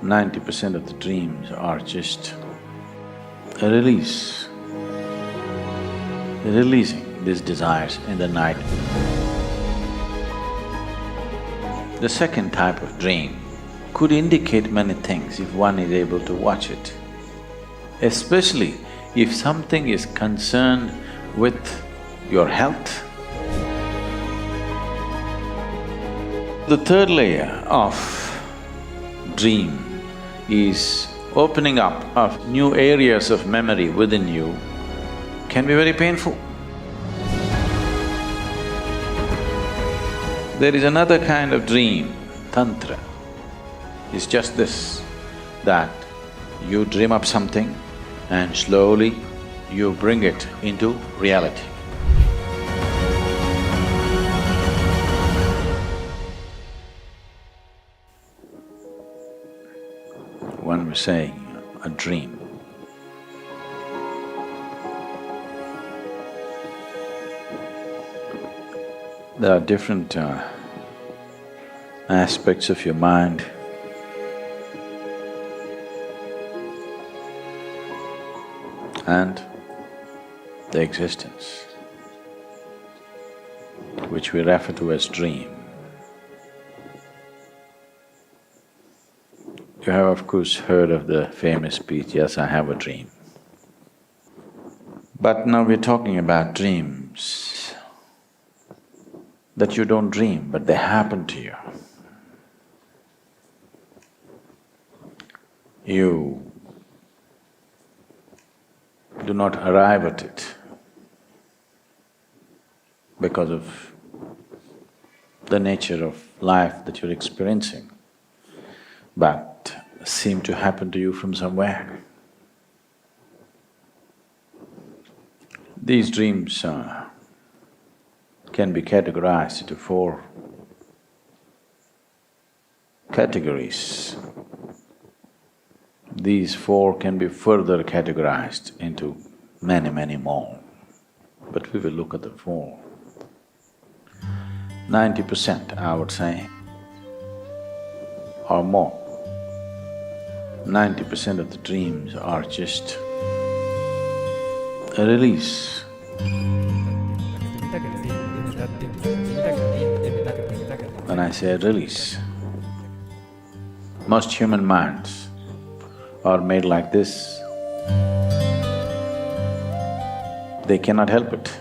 90% of the dreams are just a release, releasing these desires in the night. The second type of dream could indicate many things if one is able to watch it, especially if something is concerned with your health. The third layer of dream is opening up of new areas of memory within you can be very painful. There is another kind of dream, tantra. It's just this, that you dream up something and slowly you bring it into reality. One was saying, a dream. There are different aspects of your mind. And the existence, which we refer to as dream. You have of course heard of the famous speech, "Yes, I have a dream." But now we're talking about dreams that you don't dream, but they happen to you. You do not arrive at it because of the nature of life that you're experiencing, but seem to happen to you from somewhere. These dreams can be categorized into four categories. These four can be further categorized into many, many more, but we will look at the four. 90%, I would say, or more. 90% of the dreams are just a release. When I say release, most human minds are made like this. They cannot help it.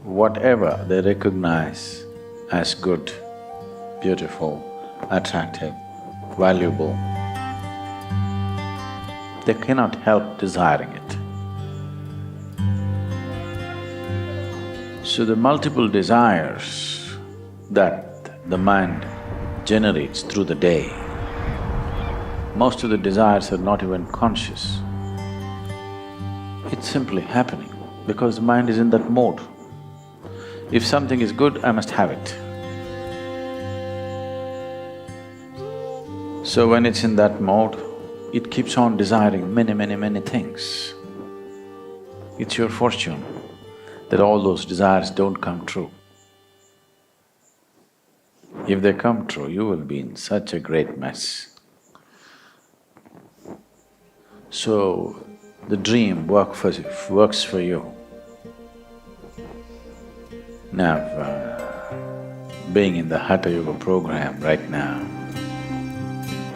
Whatever they recognize as good, beautiful, attractive, valuable, they cannot help desiring it. So the multiple desires that the mind generates through the day, most of the desires are not even conscious. It's simply happening because the mind is in that mode. If something is good, I must have it. So when it's in that mode, it keeps on desiring many, many, many things. It's your fortune that all those desires don't come true. If they come true, you will be in such a great mess. So, the dream works for you. Now, being in the Hatha Yoga program right now,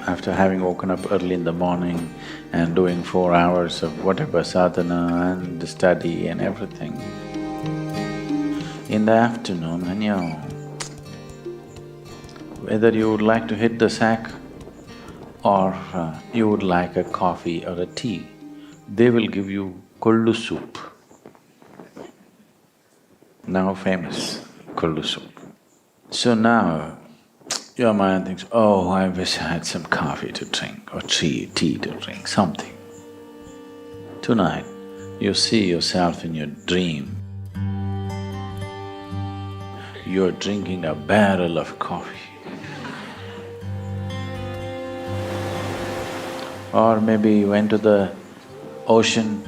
after having woken up early in the morning and doing 4 hours of whatever sadhana and the study and everything, in the afternoon, whether you would like to hit the sack or you would like a coffee or a tea, they will give you kollu soup. Now famous, kollu soup. So now, your mind thinks, oh, I wish I had some coffee to drink or tea to drink, something. Tonight, you see yourself in your dream. You're drinking a barrel of coffee. Or maybe you went to the ocean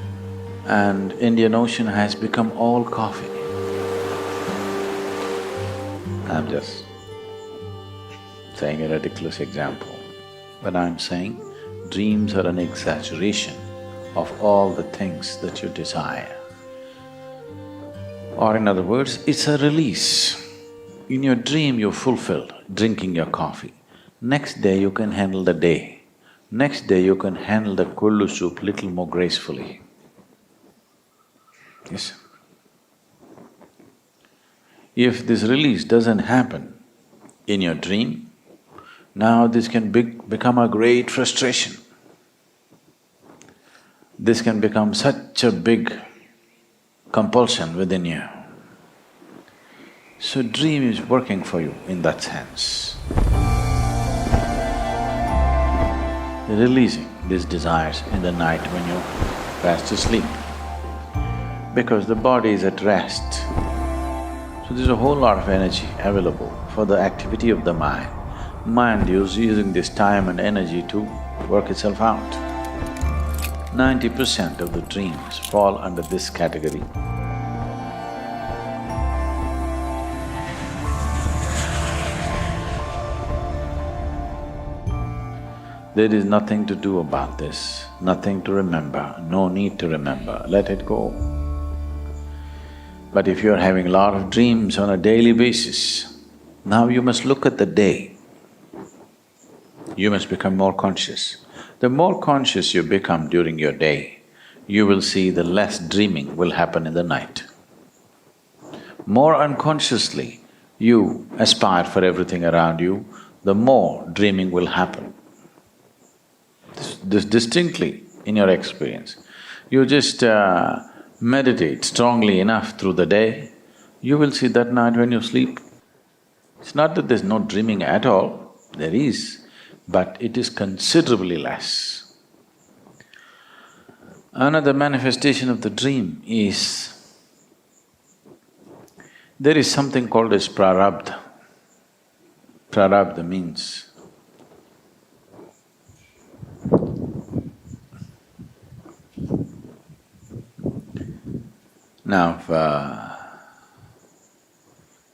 and Indian Ocean has become all coffee. I'm just saying a ridiculous example. But I'm saying dreams are an exaggeration of all the things that you desire. Or in other words, it's a release. In your dream you're fulfilled, drinking your coffee. Next day you can handle the day. Next day you can handle the kollu soup little more gracefully. Yes. If this release doesn't happen in your dream, now this can become a great frustration. This can become such a big compulsion within you. So dream is working for you in that sense. Releasing these desires in the night when you're fast to sleep, because the body is at rest. So there's a whole lot of energy available for the activity of the mind. Mind is using this time and energy to work itself out. 90% of the dreams fall under this category. There is nothing to do about this, nothing to remember, no need to remember, let it go. But if you're having a lot of dreams on a daily basis, now you must look at the day. You must become more conscious. The more conscious you become during your day, you will see the less dreaming will happen in the night. More unconsciously you aspire for everything around you, the more dreaming will happen. This distinctly in your experience. You just meditate strongly enough through the day, you will see that night when you sleep. It's not that there's no dreaming at all, there is, but it is considerably less. Another manifestation of the dream is, there is something called as prarabdha. Prarabdha means now,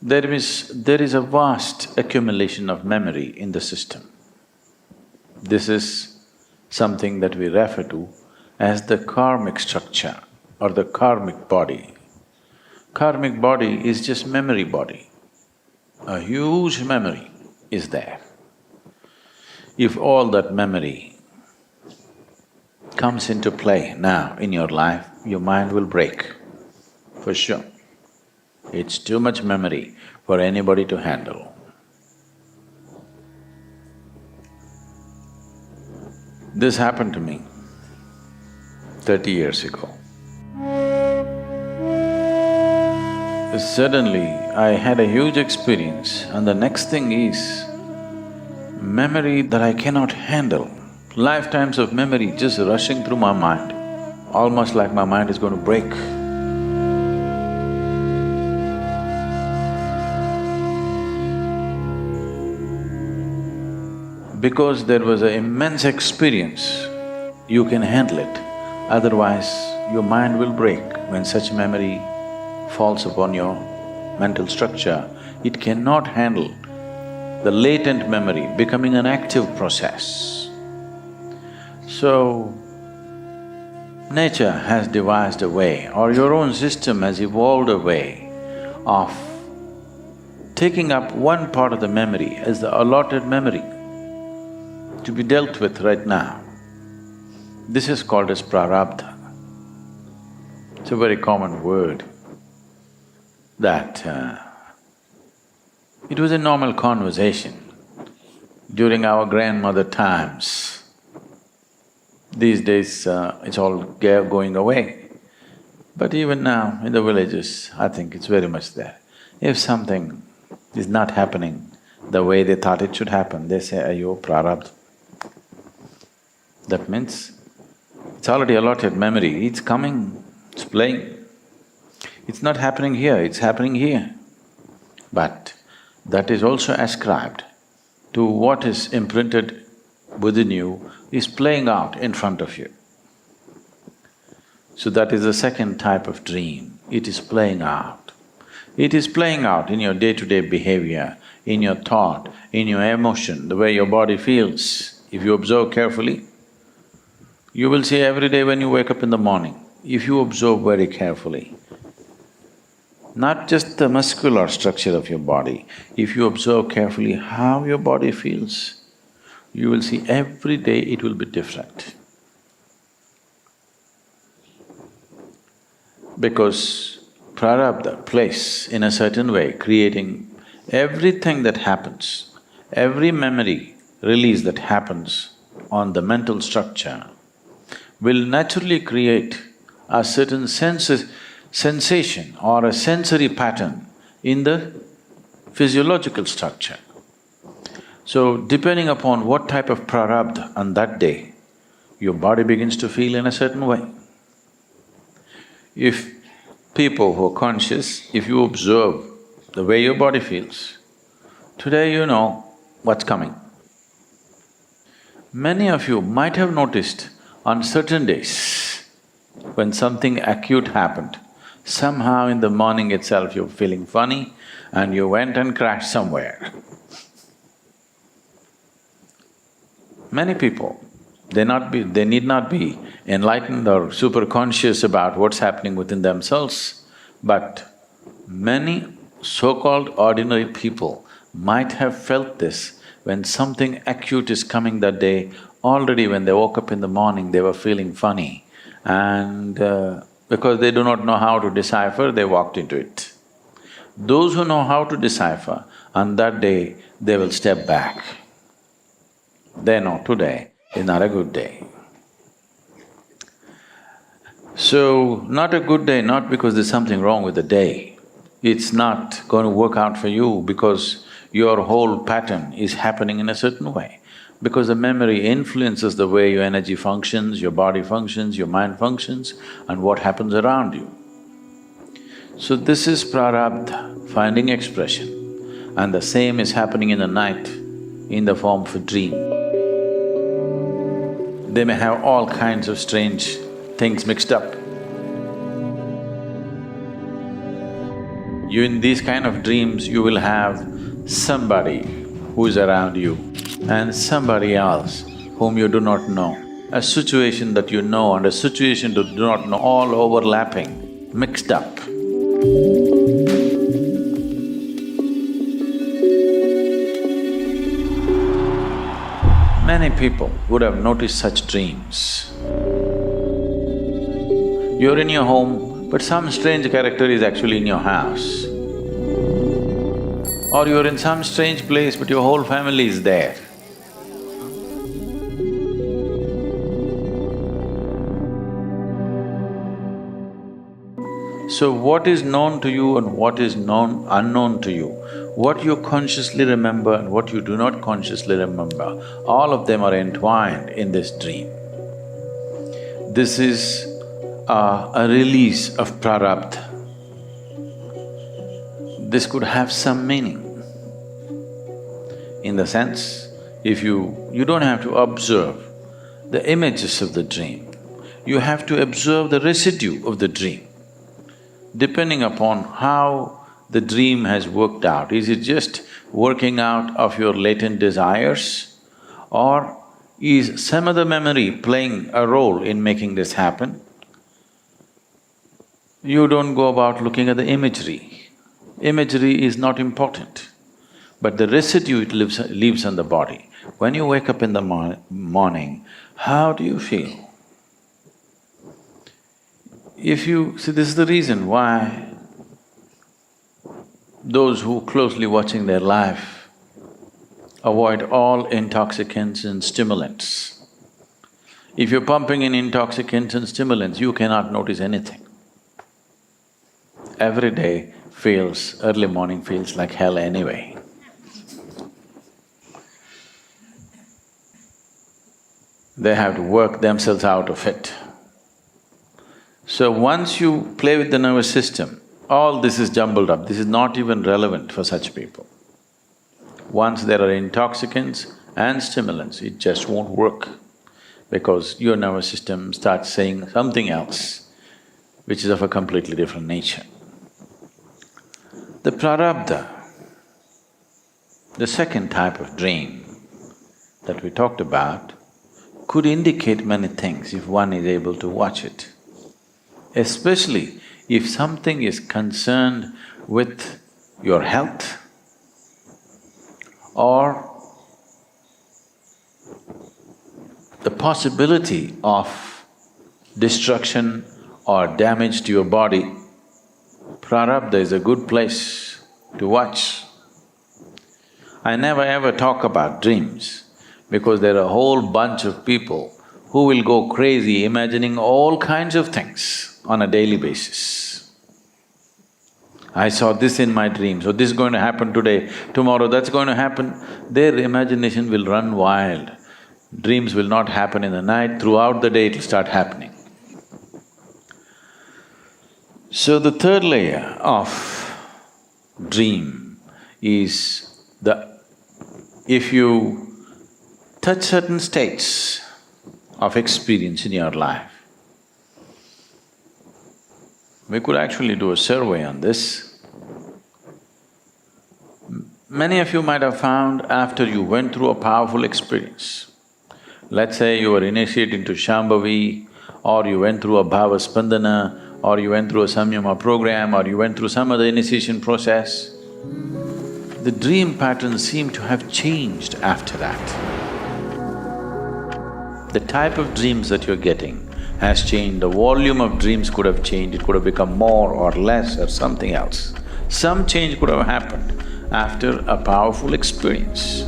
there is a vast accumulation of memory in the system. This is something that we refer to as the karmic structure or the karmic body. Karmic body is just memory body. A huge memory is there. If all that memory comes into play now in your life, your mind will break. For sure. It's too much memory for anybody to handle. This happened to me 30 years ago. Suddenly, I had a huge experience and the next thing is memory that I cannot handle. Lifetimes of memory just rushing through my mind, almost like my mind is going to break. Because there was an immense experience, you can handle it. Otherwise, your mind will break when such memory falls upon your mental structure. It cannot handle the latent memory becoming an active process. So, nature has devised a way, or your own system has evolved a way of taking up one part of the memory as the allotted memory to be dealt with right now. This is called as prarabdha. It's a very common word that it was a normal conversation during our grandmother times. These days, it's all going away. But even now, in the villages, I think it's very much there. If something is not happening the way they thought it should happen, they say, "Ayo, prarabdha." That means it's already allotted memory, it's coming, it's playing. It's not happening here, it's happening here. But that is also ascribed to what is imprinted within you is playing out in front of you. So that is the second type of dream, it is playing out. It is playing out in your day-to-day behavior, in your thought, in your emotion, the way your body feels. If you observe carefully, you will see every day when you wake up in the morning, if you observe very carefully, not just the muscular structure of your body, if you observe carefully how your body feels, you will see every day it will be different. Because prarabdha plays in a certain way, creating everything that happens, every memory release that happens on the mental structure will naturally create a certain sensation or a sensory pattern in the physiological structure. So, depending upon what type of prarabdha on that day, your body begins to feel in a certain way. If people who are conscious, if you observe the way your body feels, today you know what's coming. Many of you might have noticed on certain days, when something acute happened, somehow in the morning itself you're feeling funny and you went and crashed somewhere. Many people, they need not be enlightened or super conscious about what's happening within themselves, but many so-called ordinary people might have felt this when something acute is coming that day. Already when they woke up in the morning, they were feeling funny, and because they do not know how to decipher, they walked into it. Those who know how to decipher, on that day, they will step back. They know today is not a good day. So, not a good day, not because there's something wrong with the day. It's not going to work out for you because your whole pattern is happening in a certain way. Because the memory influences the way your energy functions, your body functions, your mind functions, and what happens around you. So this is prarabdha, finding expression, and the same is happening in the night in the form of a dream. They may have all kinds of strange things mixed up. In these kind of dreams, you will have somebody who is around you and somebody else whom you do not know, a situation that you know and a situation you do not know, all overlapping, mixed up. Many people would have noticed such dreams. You're in your home, but some strange character is actually in your house. Or you're in some strange place, but your whole family is there. So what is known to you and what is unknown to you, what you consciously remember and what you do not consciously remember, all of them are entwined in this dream. This is a release of prarabdha. This could have some meaning. In the sense, if you don't have to observe the images of the dream, you have to observe the residue of the dream. Depending upon how the dream has worked out, is it just working out of your latent desires, or is some other memory playing a role in making this happen? You don't go about looking at the imagery. Imagery is not important, but the residue it leaves on the body. When you wake up in the morning, how do you feel? See, this is the reason why those who closely watching their life avoid all intoxicants and stimulants. If you're pumping in intoxicants and stimulants, you cannot notice anything. Every day early morning feels like hell anyway. They have to work themselves out of it. So once you play with the nervous system, all this is jumbled up, this is not even relevant for such people. Once there are intoxicants and stimulants, it just won't work because your nervous system starts saying something else, which is of a completely different nature. The prarabdha, the second type of dream, that we talked about could indicate many things if one is able to watch it. Especially if something is concerned with your health or the possibility of destruction or damage to your body, Prarabdha is a good place to watch. I never ever talk about dreams because there are a whole bunch of people who will go crazy imagining all kinds of things on a daily basis. I saw this in my dream, so this is going to happen today, tomorrow that's going to happen. Their imagination will run wild. Dreams will not happen in the night, throughout the day it'll start happening. So the third layer of dream is if you touch certain states of experience in your life. We could actually do a survey on this. Many of you might have found after you went through a powerful experience, let's say you were initiated into Shambhavi, or you went through a Bhava Spandana, or you went through a Samyama program, or you went through some other initiation process, the dream patterns seem to have changed after that. The type of dreams that you're getting has changed, the volume of dreams could have changed, it could have become more or less or something else. Some change could have happened after a powerful experience.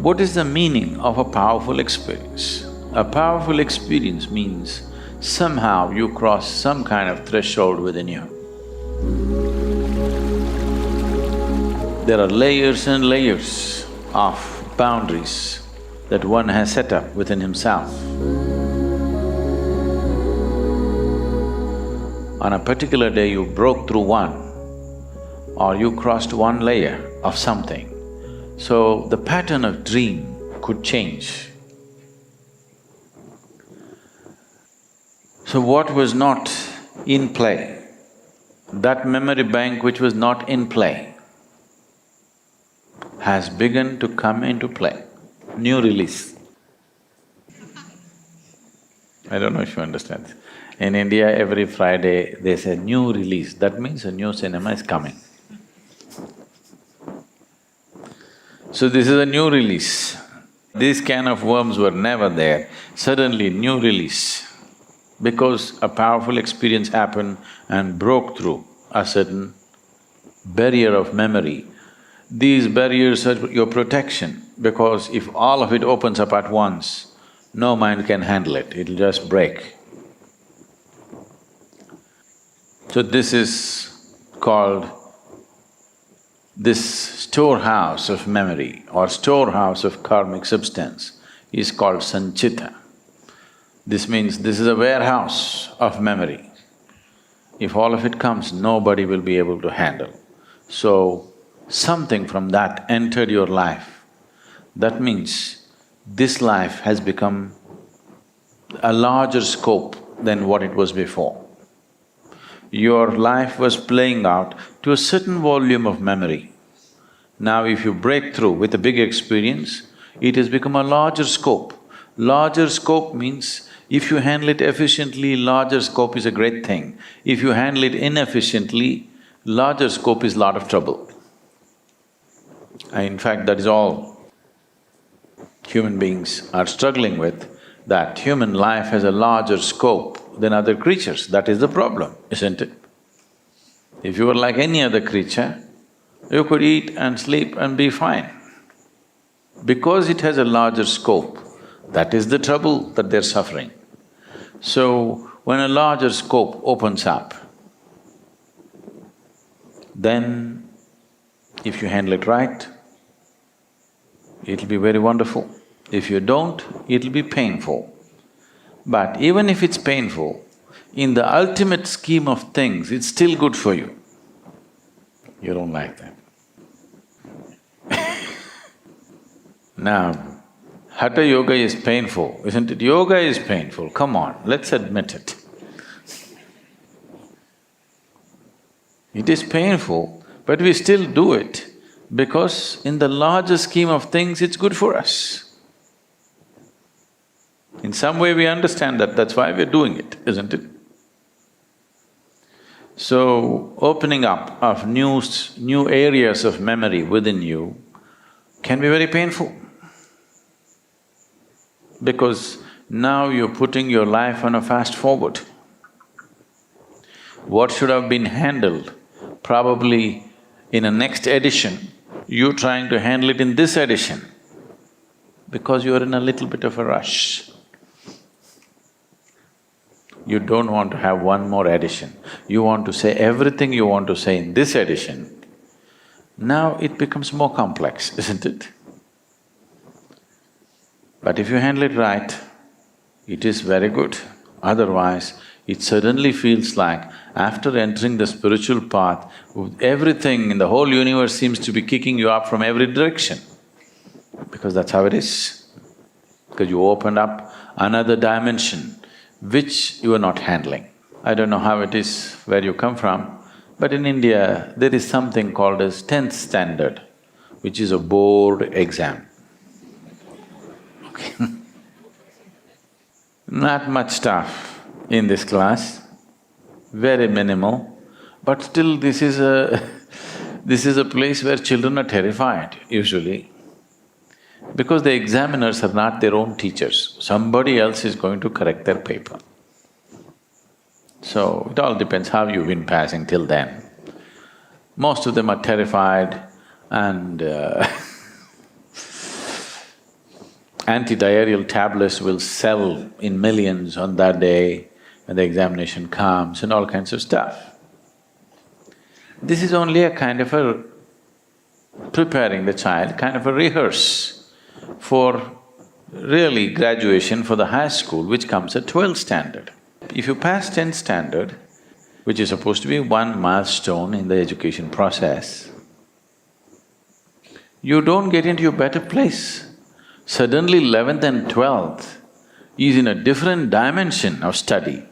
What is the meaning of a powerful experience? A powerful experience means somehow you cross some kind of threshold within you. There are layers and layers of boundaries that one has set up within himself. On a particular day you broke through one, or you crossed one layer of something, so the pattern of dream could change. So what was not in play, that memory bank which was not in play, has begun to come into play, new release. I don't know if you understand. In India, every Friday they say new release, that means a new cinema is coming. So this is a new release. These can of worms were never there, suddenly new release. Because a powerful experience happened and broke through a certain barrier of memory. These barriers are your protection, because if all of it opens up at once, no mind can handle it, it'll just break. So this is called, this storehouse of memory or storehouse of karmic substance is called sanchita. This means this is a warehouse of memory. If all of it comes, nobody will be able to handle. So, something from that entered your life. That means this life has become a larger scope than what it was before. Your life was playing out to a certain volume of memory. Now if you break through with a big experience, it has become a larger scope. Larger scope means if you handle it efficiently, larger scope is a great thing. If you handle it inefficiently, larger scope is lot of trouble. In fact, that is all human beings are struggling with, that human life has a larger scope than other creatures, that is the problem, isn't it? If you were like any other creature, you could eat and sleep and be fine. Because it has a larger scope, that is the trouble that they're suffering. So, when a larger scope opens up, then if you handle it right, it'll be very wonderful. If you don't, it'll be painful. But even if it's painful, in the ultimate scheme of things, it's still good for you. You don't like that. Now, Hatha yoga is painful, isn't it? Yoga is painful, come on, let's admit it. It is painful, but we still do it because in the larger scheme of things, it's good for us. In some way we understand that, that's why we're doing it, isn't it? So, opening up of new areas of memory within you can be very painful. Because now you're putting your life on a fast forward. What should have been handled probably in a next edition, you're trying to handle it in this edition because you're in a little bit of a rush. You don't want to have one more edition. You want to say everything you want to say in this edition. Now it becomes more complex, isn't it? But if you handle it right, it is very good. Otherwise, it suddenly feels like after entering the spiritual path, everything in the whole universe seems to be kicking you up from every direction. Because that's how it is. Because you opened up another dimension which you are not handling. I don't know how it is where you come from, but in India, there is something called as 10th standard, which is a board exam. Okay. Not much stuff in this class, very minimal, but still this is a… this is a place where children are terrified usually, because the examiners are not their own teachers, somebody else is going to correct their paper. So, it all depends how you've been passing till then. Most of them are terrified and anti-diarrheal tablets will sell in millions on that day when the examination comes and all kinds of stuff. This is only a kind of a preparing the child, kind of a rehearse for really graduation for the high school, which comes at 12th standard. If you pass 10th standard, which is supposed to be one milestone in the education process, you don't get into a better place. Suddenly 11th and 12th is in a different dimension of study.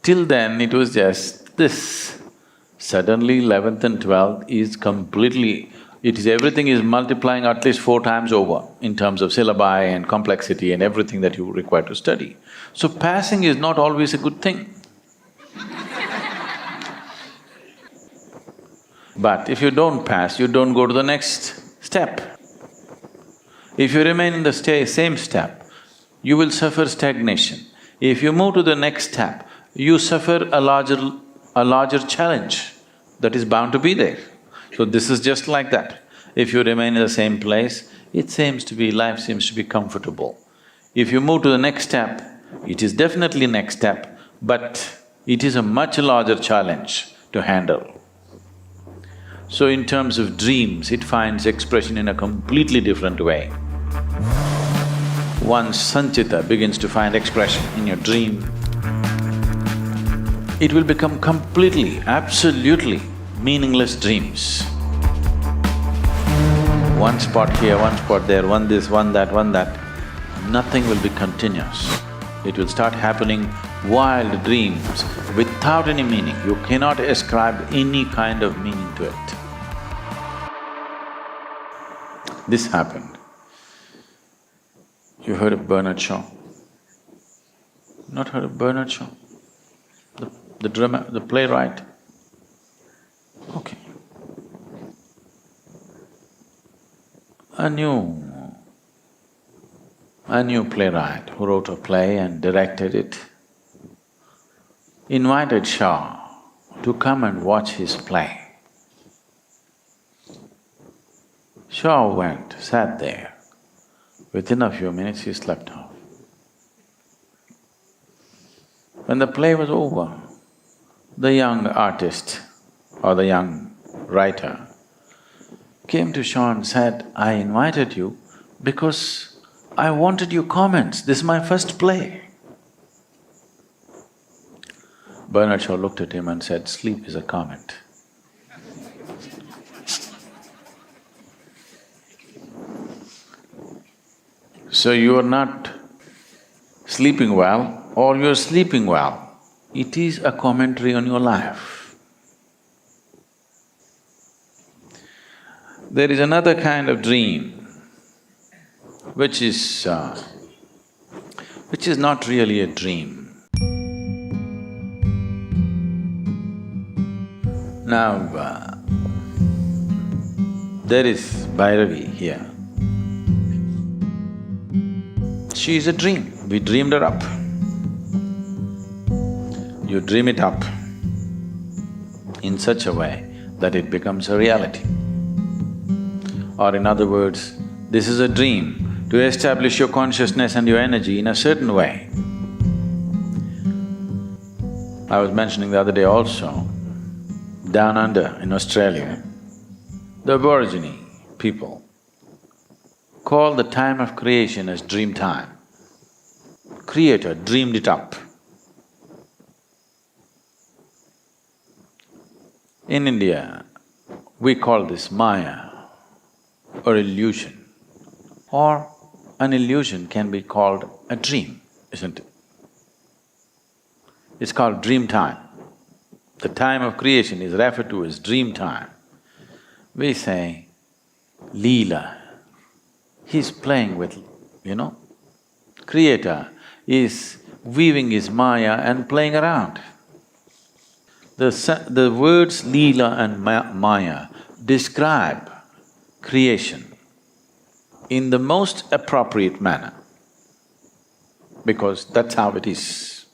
Till then it was just this. Suddenly 11th and 12th is completely… everything is multiplying at least 4 times over in terms of syllabi and complexity and everything that you require to study. So passing is not always a good thing. But if you don't pass, you don't go to the next step. If you remain in the same step, you will suffer stagnation. If you move to the next step, you suffer a larger challenge that is bound to be there. So this is just like that. If you remain in the same place, life seems to be comfortable. If you move to the next step, it is definitely next step, but it is a much larger challenge to handle. So in terms of dreams, it finds expression in a completely different way. Once Sanchita begins to find expression in your dream, it will become completely, absolutely meaningless dreams. One spot here, one spot there, one this, one that, nothing will be continuous. It will start happening wild dreams without any meaning. You cannot ascribe any kind of meaning to it. This happened. You heard of Bernard Shaw? Not heard of Bernard Shaw? The playwright? Okay. A new playwright who wrote a play and directed it invited Shaw to come and watch his play. Shaw went, sat there. Within a few minutes he slept off. When the play was over, the young artist or the young writer came to Shaw and said, "I invited you because I wanted your comments, this is my first play." Bernard Shaw looked at him and said, "Sleep is a comment." So you are not sleeping well or you're sleeping well, it is a commentary on your life. There is another kind of dream which is not really a dream. Now, there is Bhairavi here. She is a dream, we dreamed her up. You dream it up in such a way that it becomes a reality. Or in other words, this is a dream to establish your consciousness and your energy in a certain way. I was mentioning the other day also, down under in Australia, the Aborigine people call the time of creation as dream time. Creator dreamed it up. In India, we call this Maya or illusion, or an illusion can be called a dream, isn't it? It's called dream time. The time of creation is referred to as dream time. We say, Leela, he's playing with, Creator is weaving his Maya and playing around. The words Leela and Maya describe creation in the most appropriate manner, because that's how it is.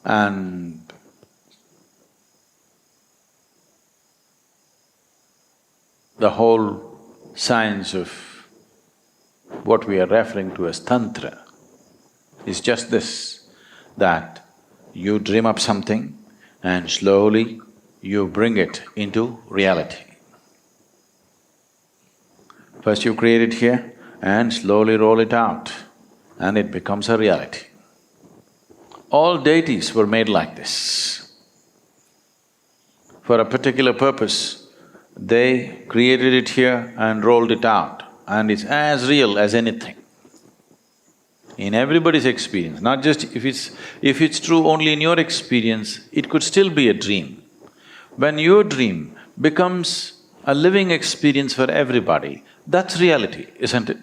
And the whole science of what we are referring to as Tantra is just this, that you dream up something and slowly you bring it into reality. First you create it here and slowly roll it out and it becomes a reality. All deities were made like this. For a particular purpose, they created it here and rolled it out, and it's as real as anything. In everybody's experience, not just if it's true only in your experience, it could still be a dream. When your dream becomes a living experience for everybody, that's reality, isn't it?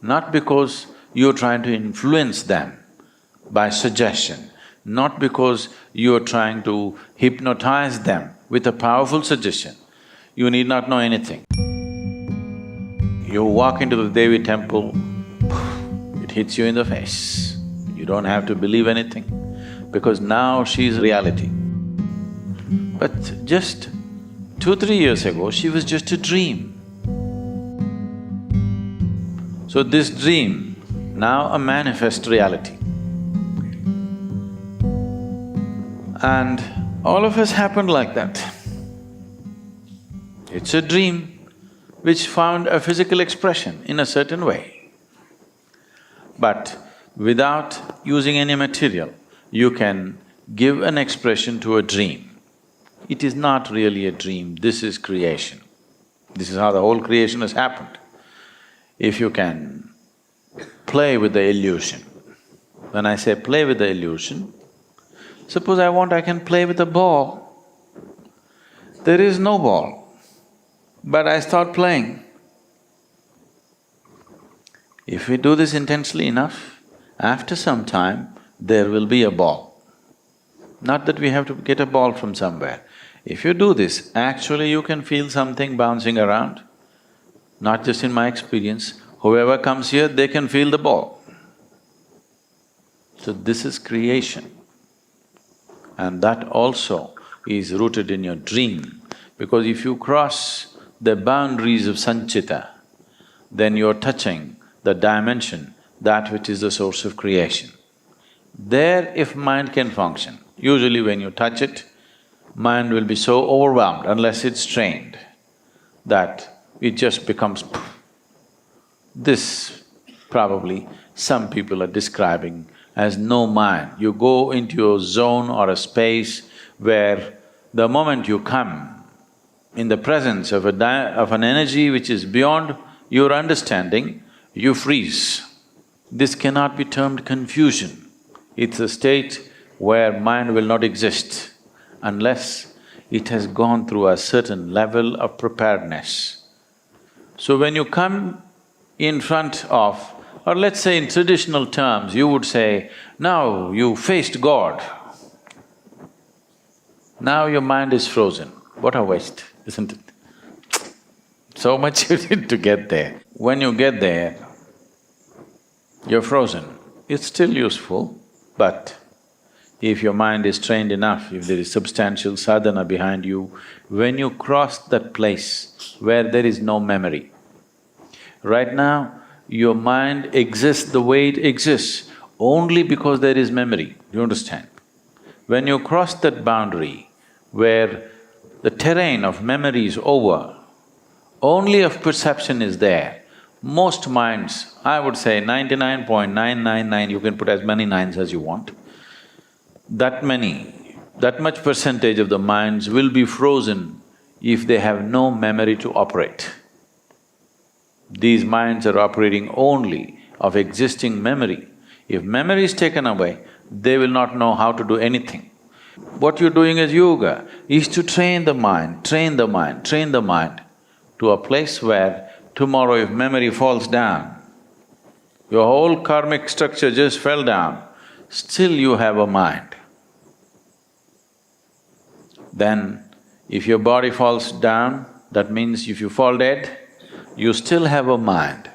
Not because you're trying to influence them by suggestion, not because you're trying to hypnotize them with a powerful suggestion. You need not know anything. You walk into the Devi temple, it hits you in the face. You don't have to believe anything, because now she's reality. But just 2-3 years ago, she was just a dream. So this dream, now a manifest reality. And all of us happened like that. It's a dream which found a physical expression in a certain way. But without using any material, you can give an expression to a dream. It is not really a dream, this is creation. This is how the whole creation has happened. If you can play with the illusion. When I say play with the illusion, suppose I can play with a ball. There is no ball, but I start playing. If we do this intensely enough, after some time, there will be a ball. Not that we have to get a ball from somewhere. If you do this, actually you can feel something bouncing around. Not just in my experience, whoever comes here, they can feel the ball. So this is creation. And that also is rooted in your dream, because if you cross the boundaries of Sanchita, then you're touching the dimension, that which is the source of creation. There, if mind can function, usually when you touch it, mind will be so overwhelmed unless it's trained that it just becomes poof. This probably some people are describing as no mind. You go into a zone or a space where the moment you come in the presence of an energy which is beyond your understanding, you freeze. This cannot be termed confusion. It's a state where mind will not exist unless it has gone through a certain level of preparedness. So when you come in front of, or let's say in traditional terms, you would say, now you faced God. Now your mind is frozen. What a waste, isn't it? So much you need to get there. When you get there, you're frozen. It's still useful, but if your mind is trained enough, if there is substantial sadhana behind you, when you cross that place where there is no memory, right now, your mind exists the way it exists only because there is memory, you understand? When you cross that boundary where the terrain of memory is over, only of perception is there, most minds, I would say 99.999, you can put as many nines as you want, that much percentage of the minds will be frozen if they have no memory to operate. These minds are operating only of existing memory. If memory is taken away, they will not know how to do anything. What you're doing as yoga is to train the mind, train the mind, train the mind to a place where tomorrow if memory falls down, your whole karmic structure just fell down, still you have a mind. Then, if your body falls down, that means if you fall dead, you still have a mind.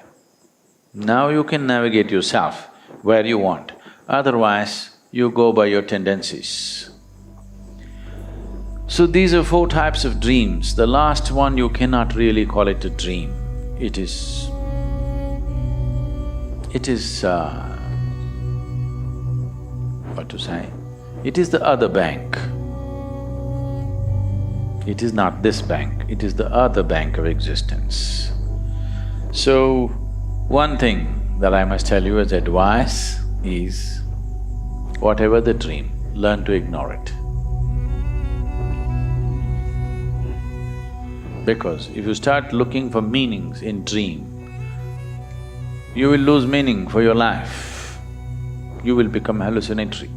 Now you can navigate yourself where you want, otherwise you go by your tendencies. So these are four types of dreams. The last one you cannot really call it a dream. It is… what to say? It is the other bank. It is not this bank, it is the other bank of existence. So, one thing that I must tell you as advice is, whatever the dream, learn to ignore it. Because if you start looking for meanings in dream, you will lose meaning for your life. You will become hallucinatory.